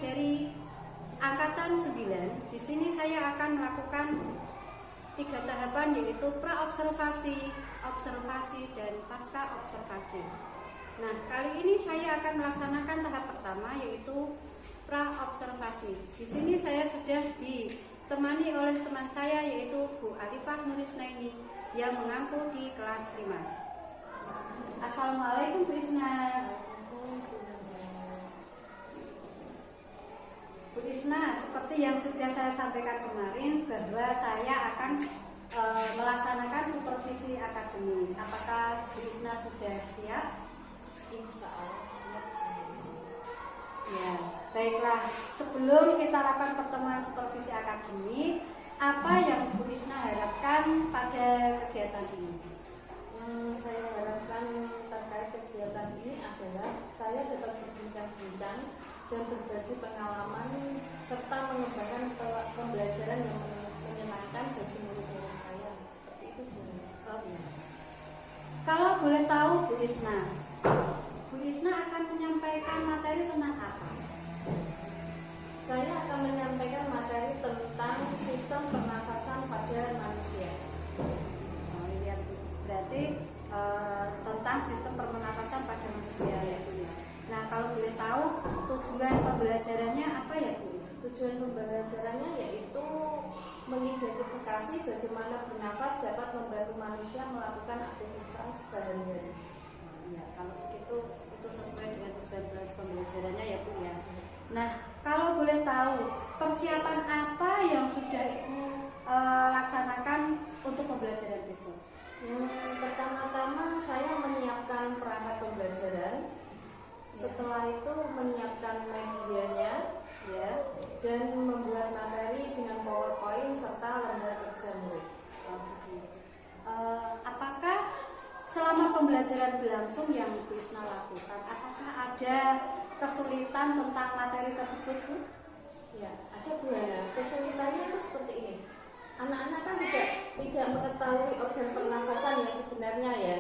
dari angkatan 9. Di sini saya akan melakukan 3 tahapan, yaitu pra-observasi, observasi, dan pasca observasi. Nah, kali ini saya akan melaksanakan tahap pertama, yaitu pra-observasi. Di sini saya sudah ditemani oleh teman saya, yaitu Bu Arifah Nurisnaini yang mengampu di kelas 5. Assalamualaikum Bu Isna. Bu Isna, seperti yang sudah saya sampaikan kemarin bahwa saya akan melaksanakan supervisi akademik. Apakah Bu Isna sudah siap? Insya Allah siap. Ya, baiklah. Sebelum kita lakukan pertemuan supervisi akademik, apa yang Bu Isna harapkan pada kegiatan ini? Yang saya harapkan terkait kegiatan ini adalah saya dapat berbincang-bincang dan berbagi pengalaman serta mengembangkan pembelajaran yang menyenangkan bagi murid-murid saya. Seperti itu, Bu. Oh, iya. Kalau boleh tahu Bu Isna akan menyampaikan materi tentang apa? Saya akan menyampaikan materi tentang sistem pernafasan pada manusia. Oh, iya, Bu. Berarti tentang sistem pernafasan pada manusia, ya, Bu. Nah, kalau boleh tahu tujuan pembelajarannya apa ya, Bu? Tujuan pembelajarannya yaitu mengidentifikasi bagaimana bernafas dapat membantu manusia melakukan aktivitas sehari-hari. Ya, kalau begitu itu sesuai dengan tujuan pembelajarannya, ya, Bu, ya. Nah, kalau boleh tahu persiapan apa yang sudah Ibu laksanakan untuk pembelajaran besok? Yang pertama-tama saya menyiapkan perangkat pembelajaran. Setelah itu menyiapkan medianya, ya, dan membuat materi dengan PowerPoint serta lembar kerja murid. Apakah selama pembelajaran berlangsung yang Bu Isna lakukan, apakah ada kesulitan tentang materi tersebut, Bu? Ya, ada, Bu Hana. Kesulitannya itu seperti ini. Anak-anak kan tidak mengetahui organ pernafasan yang sebenarnya, ya,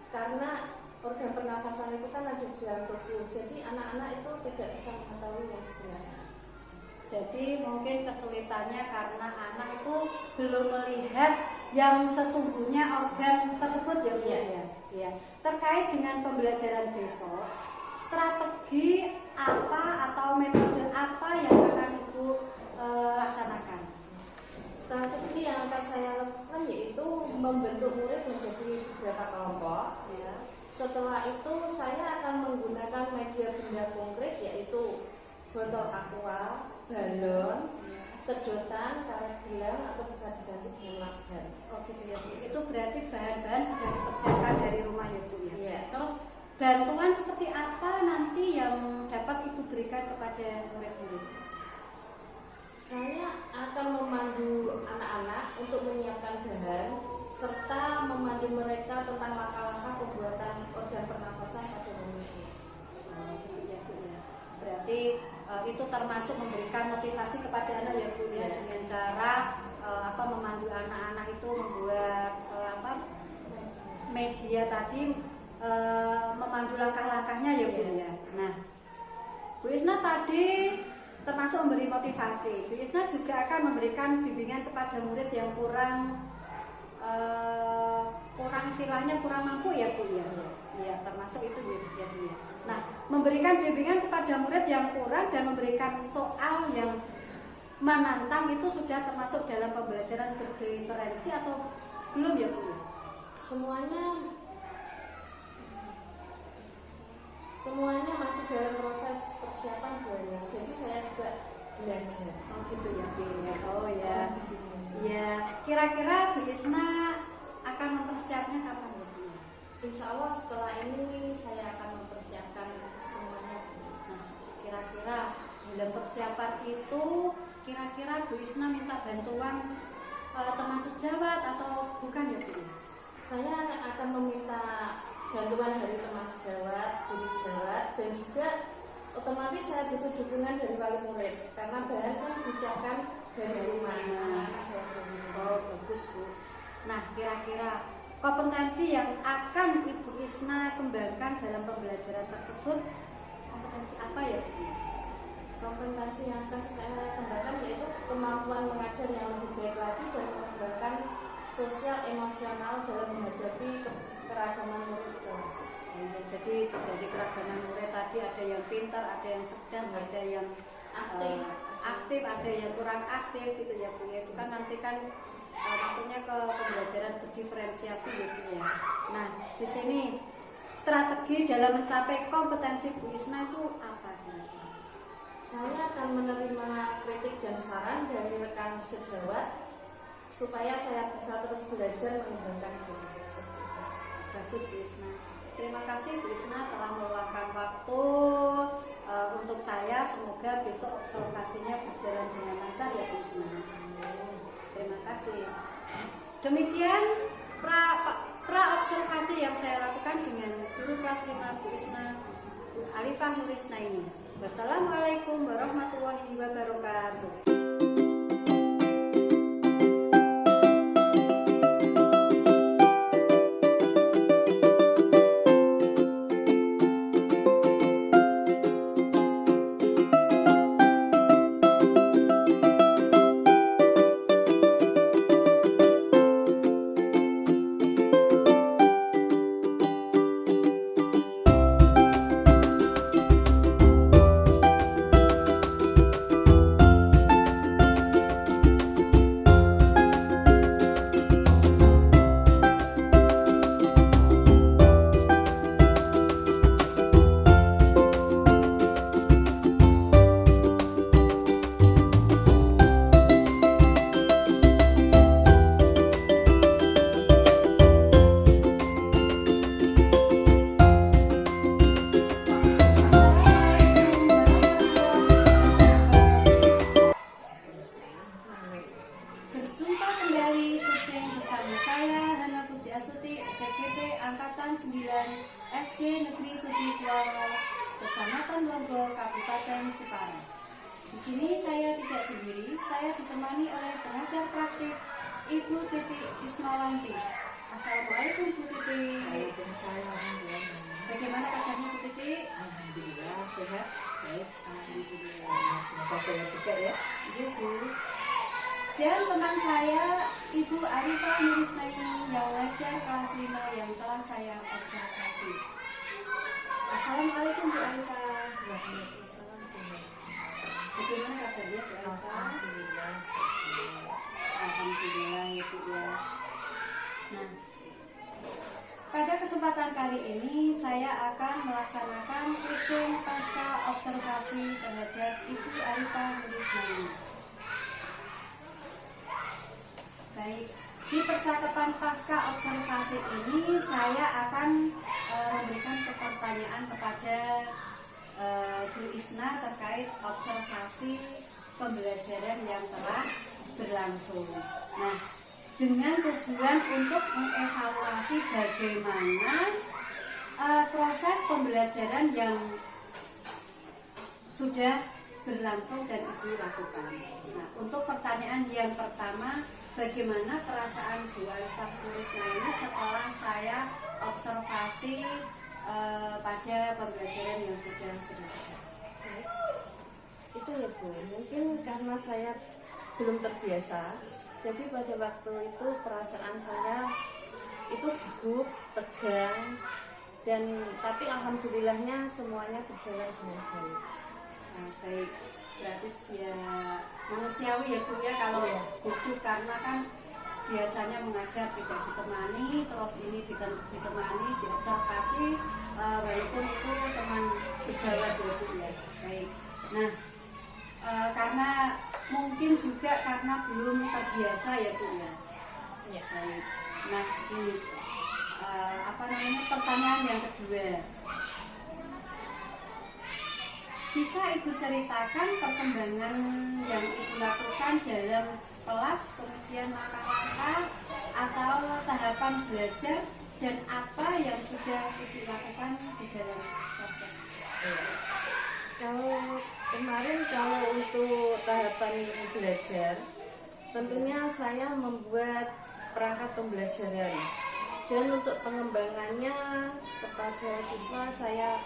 karena organ pernafasan itu kan ada di dalam tubuh. Jadi anak-anak itu tidak bisa mengetahui yang sebenarnya. Jadi mungkin kesulitannya karena anak itu belum melihat yang sesungguhnya organ tersebut, ya, Bu. Iya. Ya. Terkait dengan pembelajaran besok, strategi apa atau metode apa yang akan Ibu laksanakan? Strategi yang akan saya lakukan yaitu membentuk murid menjadi beberapa kelompok. Ya. Setelah itu saya akan menggunakan media benda konkret yaitu botol aqua, balon, sedotan, karet gelang atau bisa diganti dengan lakban. Oh, gitu ya, Bu. Itu berarti bahan-bahan sudah dipersiapkan dari rumah, ya, Bu, ya. Iya. Terus bantuan seperti apa nanti yang dapat Ibu berikan kepada murid-murid? Saya akan memandu anak-anak untuk menyiapkan bahan serta memandu mereka tentang langkah-langkah pembuatan organ pernafasan pada manusia. Gitu ya, Bu, ya. Berarti itu termasuk memberikan motivasi kepada anak, ya, Bu, ya, dengan cara memandu anak-anak itu membuat media tadi, memandu langkah-langkahnya, ya, Bu, ya. Nah, Bu Isna tadi termasuk memberi motivasi. Bu Isna juga akan memberikan bimbingan kepada murid yang kurang istilahnya kurang mampu, ya, Bu, ya. Ya, termasuk itu, ya, Bu, ya. Nah, memberikan bimbingan kepada murid yang kurang dan memberikan soal yang menantang itu sudah termasuk dalam pembelajaran berdiferensi atau belum, ya, Bu? Semuanya masih dalam proses persiapan, Bu. Jadi saya juga belajar. Oh, gitu ya, Bu, ya. Oh, ya. Ya, kira-kira Bu Isna akan mempersiapnya kapan, Bu? Insya Allah setelah ini saya akan mempersiapkan semuanya. Nah, kira-kira dalam persiapan itu, kira-kira Bu Isna minta bantuan teman sejawat atau bukan, ya, Bu? Saya akan meminta bantuan dari teman sejawat, guru sejawat, dan juga otomatis saya butuh dukungan dari wali murid karena bahan kan disiapkan dari rumah. Oh, bagus, Bu. Nah, kira-kira kompetensi yang akan Ibu Isna kembangkan dalam pembelajaran tersebut, kompetensi apa, ya, Bu? Kompetisi yang akan saya kembangkan yaitu kemampuan mengajar yang lebih baik lagi dan mengembangkan sosial emosional dalam menghadapi keragaman murid kelas. Jadi dari keragaman murid tadi ada yang pintar, ada yang sedang, ada yang aktif, ada yang kurang aktif gitu ya Bu ya. Itu kan nanti kan maksudnya ke pembelajaran berdiferensiasi gitu ya. Nah di sini strategi dalam mencapai kompetensi Bu Isna itu apa? Saya akan menerima kritik dan saran dari rekan sejawat supaya saya bisa terus belajar mengembangkan diri. Bagus Bu Isna. Terima kasih Bu Isna telah meluangkan waktu untuk saya. Semoga besok observasinya berjalan dengan lancar ya Bu Isna. Terima kasih. Demikian pra observasi yang saya lakukan dengan guru kelas 5 Bu Isna, Bu Alifah Nurisna ini. Wassalamualaikum warahmatullahi wabarakatuh. Angkatan 9 SD Negeri 7 Suwara, Kecamatan Logo, Kabupaten Jepara. Di sini saya tidak sendiri, saya ditemani oleh pengajar praktik Ibu Titi Ismawanti. Assalamualaikum Bu Titi. Waalaikumsalam. Bagaimana kabarnya Bu Titi? Alhamdulillah sehat, baik. Alhamdulillah. Semoga sehat juga ya. Iya Bu. Dan teman saya Ibu Arifah Nurisna yang mengajar kelas 5 yang telah saya observasi. Assalamualaikum Bu Arifah. Waalaikumsalam. Bagaimana kabarnya Bu Arifah? Alhamdulillah. Alhamdulillah ya Bu ya. Nah, pada kesempatan kali ini saya akan melaksanakan coaching pasca observasi terhadap Ibu Arifah Nurisna. Baik, di percakapan pasca observasi ini saya akan memberikan pertanyaan kepada Bu Isna terkait observasi pembelajaran yang telah berlangsung. Nah, dengan tujuan untuk mengevaluasi bagaimana proses pembelajaran yang sudah berlangsung dan Ibu lakukan. Nah, untuk pertanyaan yang pertama, bagaimana perasaan Bu Arifah Nurisna ini setelah saya observasi pada pembelajaran yang sudah selesai? Itu ya Bu, mungkin karena saya belum terbiasa, jadi pada waktu itu perasaan saya itu gugup, tegang, dan tapi alhamdulillahnya semuanya berjalan dengan baik. Nah, baik, berarti ya manusiawi ya Bu ya kalau gugup karena kan biasanya mengajar tidak ditemani, terus ini ditemani, diobservasi, walaupun itu teman sejawat ya Bu ya. Baik. Nah, karena mungkin juga karena belum terbiasa ya Bu ya. Ya baik. Nah ini pertanyaan yang kedua. Bisa Ibu ceritakan perkembangan yang Ibu lakukan dalam kelas, kemudian langkah-langkah atau tahapan belajar dan apa yang sudah Ibu lakukan di dalam proses? Kalau kemarin untuk tahapan belajar, tentunya saya membuat perangkat pembelajaran dan untuk pengembangannya kepada siswa saya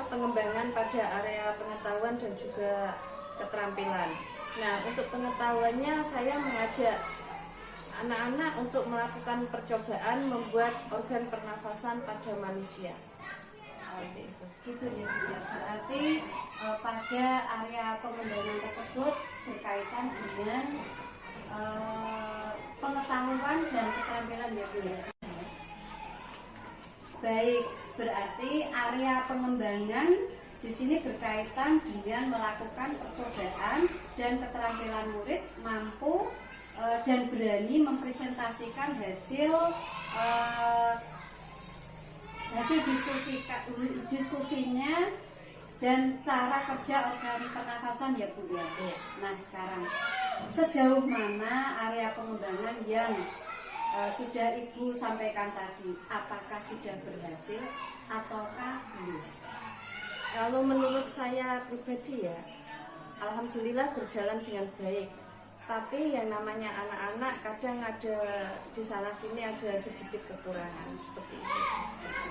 pengembangan pada area pengetahuan dan juga keterampilan. Nah, untuk pengetahuannya saya mengajak anak-anak untuk melakukan percobaan membuat organ pernafasan pada manusia. Seperti itu. Gitu ya, Bu, ya. Berarti pada area pengembangan tersebut berkaitan dengan pengetahuan dan keterampilan ya, Bu, ya. Baik, berarti area pengembangan di sini berkaitan dengan melakukan percobaan dan keterampilan murid mampu dan berani mempresentasikan hasil diskusinya dan cara kerja organ pernafasan ya, Bu, ya. Iya. Nah, sekarang sejauh mana area pengembangan yang sudah Ibu sampaikan tadi, apakah sudah berhasil ataukah belum? Kalau menurut saya pribadi ya, alhamdulillah berjalan dengan baik. Tapi yang namanya anak-anak kadang ada di sana sini ada sedikit kekurangan seperti itu.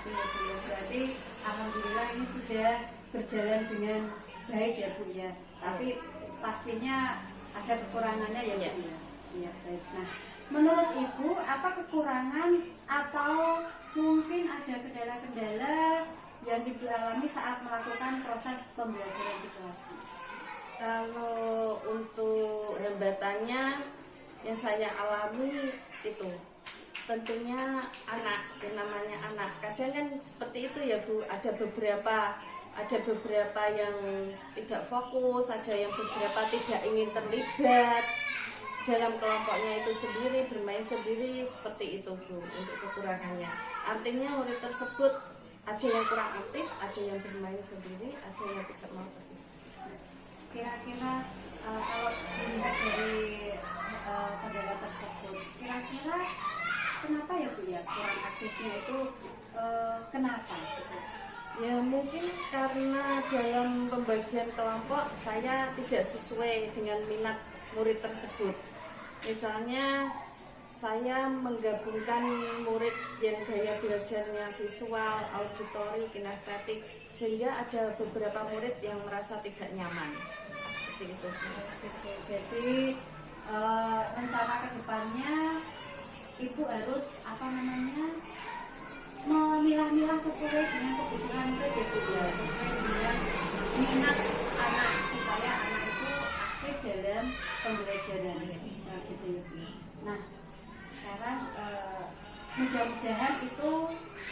Itu ya, Bu, ya. Berarti alhamdulillah ini sudah berjalan dengan baik ya, Bu, ya. Tapi pastinya ada kekurangannya ya, Bu, ya. Iya, baik. Nah, menurut Ibu apa kekurangan atau mungkin ada kendala-kendala yang Ibu alami saat melakukan proses pembelajaran di kelas, Bu? Kalau untuk hambatannya yang saya alami itu tentunya anak, yang namanya anak. Kadang kan seperti itu ya, Bu, ada beberapa yang tidak fokus, ada yang beberapa tidak ingin terlibat dalam kelompoknya itu sendiri, bermain sendiri, seperti itu, Bu, untuk kekurangannya. Artinya murid tersebut ada yang kurang aktif, ada yang bermain sendiri, ada yang tidak mau terlibat. Kira-kira kalau dilihat dari kendala tersebut, kira-kira kenapa ya, Bu, ya kurang aktifnya itu kenapa? Gitu? Ya mungkin karena dalam pembagian kelompok saya tidak sesuai dengan minat murid tersebut. Misalnya saya menggabungkan murid yang gaya belajarnya visual, auditori, kinestetik, sehingga ada beberapa murid yang merasa tidak nyaman. Seperti itu. Jadi rencana kedepannya Ibu harus memilah-milah sesuai dengan kebutuhan murid ya, Bu, ya, sesuai dengan minat anak supaya anak itu aktif dalam pembelajaran. Nah, gitu ya, Bu. Nah, sekarang mudah-mudahan itu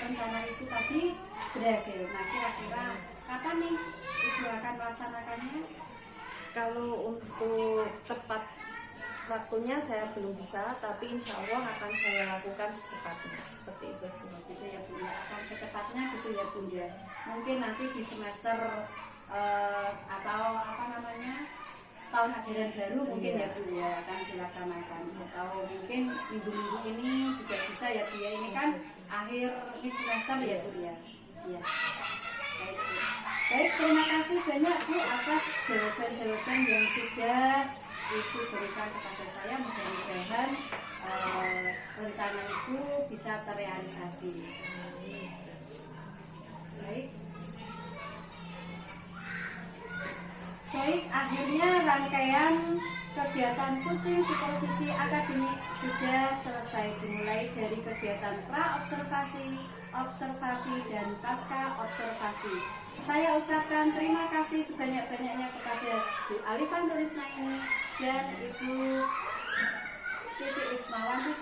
rencana itu tadi berhasil. Nah, kira-kira kapan nih Ibu akan melaksanakannya? Kalau untuk tepat waktunya saya belum bisa, tapi insya Allah akan saya lakukan secepatnya. Seperti itu. Gitu ya, Bu, ya. Akan secepatnya gitu ya, Bu, ya. Mungkin nanti di semester atau tahun ajaran baru mungkin ya, Bu, ya, akan dilaksanakan. Atau mungkin minggu-minggu ini juga bisa ya, Bu, ya. Ini kan akhir semester ya, Bu, ya. Iya. Baik, Bu. Baik, terima kasih banyak, Bu, atas jawaban-jawaban yang sudah Ibu berikan kepada saya. Mudah-mudahan rencana Ibu bisa terrealisasi. Baik, akhirnya rangkaian kegiatan kucing supervisi akademik sudah selesai, dimulai dari kegiatan pra-observasi, observasi, dan pasca observasi. Saya ucapkan terima kasih sebanyak-banyaknya kepada Bu Alifan Nurisnaini dan Ibu Titi Ismawanti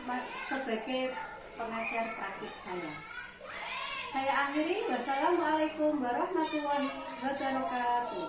sebagai pengajar praktik saya. Saya akhiri, wassalamualaikum warahmatullahi wabarakatuh.